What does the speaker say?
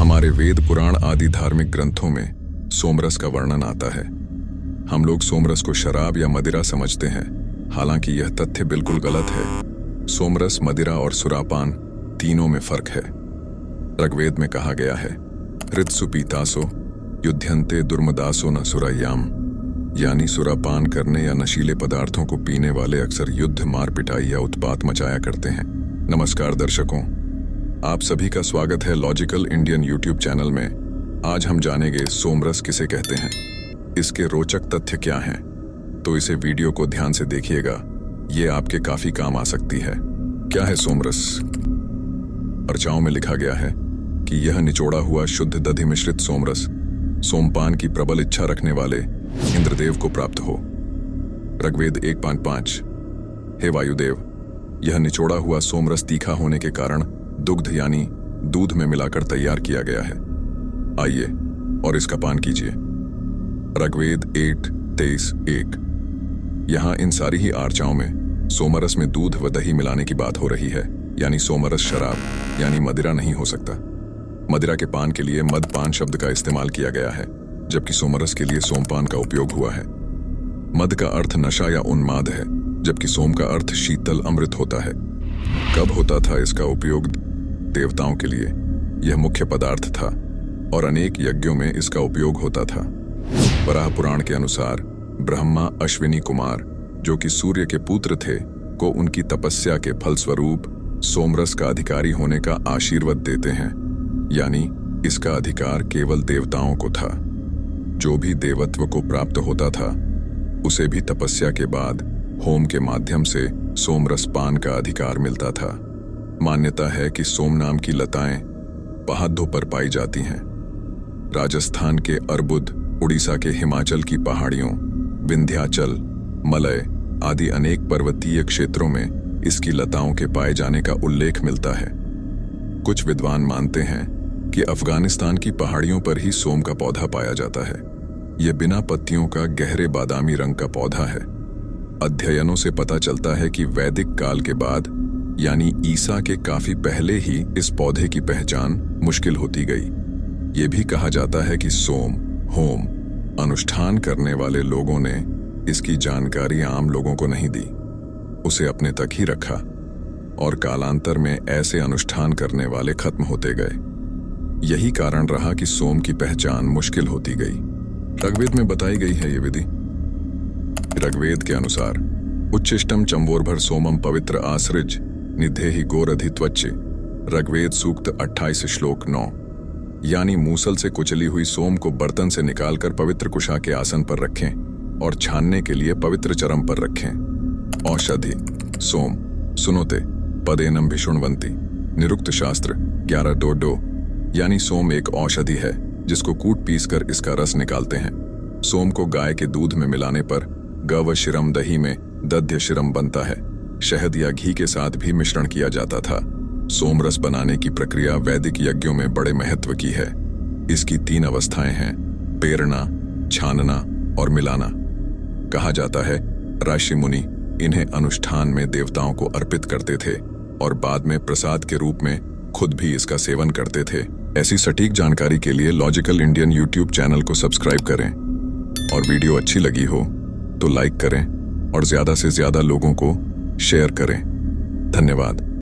हमारे वेद पुराण आदि धार्मिक ग्रंथों में सोमरस का वर्णन आता है। हम लोग सोमरस को शराब या मदिरा समझते हैं, हालांकि यह तथ्य बिल्कुल गलत है। सोमरस, मदिरा और सुरापान तीनों में फर्क है। ऋग्वेद में कहा गया है, हृत्सु पीतासो युध्यन्ते दुर्मदासो न सुरायाम, यानी सुरापान करने या नशीले पदार्थों को पीने वाले अक्सर युद्ध, मार पिटाई या उत्पात मचाया करते हैं। नमस्कार दर्शकों, आप सभी का स्वागत है लॉजिकल इंडियन यूट्यूब चैनल में। आज हम जानेंगे सोमरस किसे कहते हैं, इसके रोचक तथ्य क्या हैं। तो इसे वीडियो को ध्यान से देखिएगा, ये आपके काफी काम आ सकती है। क्या है सोमरस? पर्चाओं में लिखा गया है कि यह निचोड़ा हुआ शुद्ध दधि मिश्रित सोमरस सोमपान की प्रबल इच्छा रखने वाले इंद्रदेव को प्राप्त हो। ऋग्वेद 1:5। हे वायुदेव, यह निचोड़ा हुआ सोमरस तीखा होने के कारण दुग्ध यानी दूध में मिलाकर तैयार किया गया है। आइए और इसका पान कीजिए। ऋग्वेद 8:23-1। यहाँ इन सारी ही आर्चाओं में सोमरस में दूध व दही मिलाने की बात हो रही है, यानी सोमरस शराब यानी मदिरा नहीं हो सकता। मदिरा के पान के लिए मदपान शब्द का इस्तेमाल किया गया है, जबकि सोमरस के लिए सोमपान का उपयोग हुआ है। मद का अर्थ नशा या उन्माद है, जबकि सोम का अर्थ शीतल अमृत होता है। कब होता था इसका उपयोग? देवताओं के लिए यह मुख्य पदार्थ था और अनेक यज्ञों में इसका उपयोग होता था। वराह पुराण के अनुसार ब्रह्मा अश्विनी कुमार, जो कि सूर्य के पुत्र थे, को उनकी तपस्या के फलस्वरूप सोमरस का अधिकारी होने का आशीर्वाद देते हैं, यानी इसका अधिकार केवल देवताओं को था। जो भी देवत्व को प्राप्त होता था उसे भी तपस्या के बाद होम के माध्यम से सोमरस पान का अधिकार मिलता था। मान्यता है कि सोम नाम की लताएं पहाड़ों पर पाई जाती हैं। राजस्थान के अर्बुद, उड़ीसा के हिमाचल की पहाड़ियों, विंध्याचल, मलय आदि अनेक पर्वतीय क्षेत्रों में इसकी लताओं के पाए जाने का उल्लेख मिलता है। कुछ विद्वान मानते हैं कि अफगानिस्तान की पहाड़ियों पर ही सोम का पौधा पाया जाता है। यह बिना पत्तियों का गहरे बादामी रंग का पौधा है। अध्ययनों से पता चलता है कि वैदिक काल के बाद, यानी ईसा के काफी पहले ही इस पौधे की पहचान मुश्किल होती गई। ये भी कहा जाता है कि सोम, होम अनुष्ठान करने वाले लोगों ने इसकी जानकारी आम लोगों को नहीं दी, उसे अपने तक ही रखा और कालांतर में ऐसे अनुष्ठान करने वाले खत्म होते गए। यही कारण रहा कि सोम की पहचान मुश्किल होती गई। ऋग्वेद में बताई गई है ये विधि। ऋग्वेद के अनुसार उच्छिष्टम चंबोरभर सोमम पवित्र आसृज निधेहि गोरधित्वच्चे, ऋग्वेद सूक्त 28 श्लोक 9, यानी मूसल से कुचली हुई सोम को बर्तन से निकालकर पवित्र कुशा के आसन पर रखें और छानने के लिए पवित्र चरम पर रखें। औषधि सोम सुनोते पदेनम भिषुणवंती, निरुक्त शास्त्र 11:2, यानी सोम एक औषधि है जिसको कूट पीस कर इसका रस निकालते हैं। सोम को गाय के दूध में मिलाने पर गव शिरम दही में दध्य शिरम बनता है। शहद या घी के साथ भी मिश्रण किया जाता था। सोमरस बनाने की प्रक्रिया वैदिक यज्ञों में बड़े महत्व की है। इसकी 3 अवस्थाएं हैं, पेरना, छानना और मिलाना। कहा जाता है ऋषि मुनि इन्हें अनुष्ठान में देवताओं को अर्पित करते थे और बाद में प्रसाद के रूप में खुद भी इसका सेवन करते थे। ऐसी सटीक जानकारी के लिए लॉजिकल इंडियन यूट्यूब चैनल को सब्सक्राइब करें और वीडियो अच्छी लगी हो तो लाइक करें और ज्यादा से ज्यादा लोगों को शेयर करें। धन्यवाद।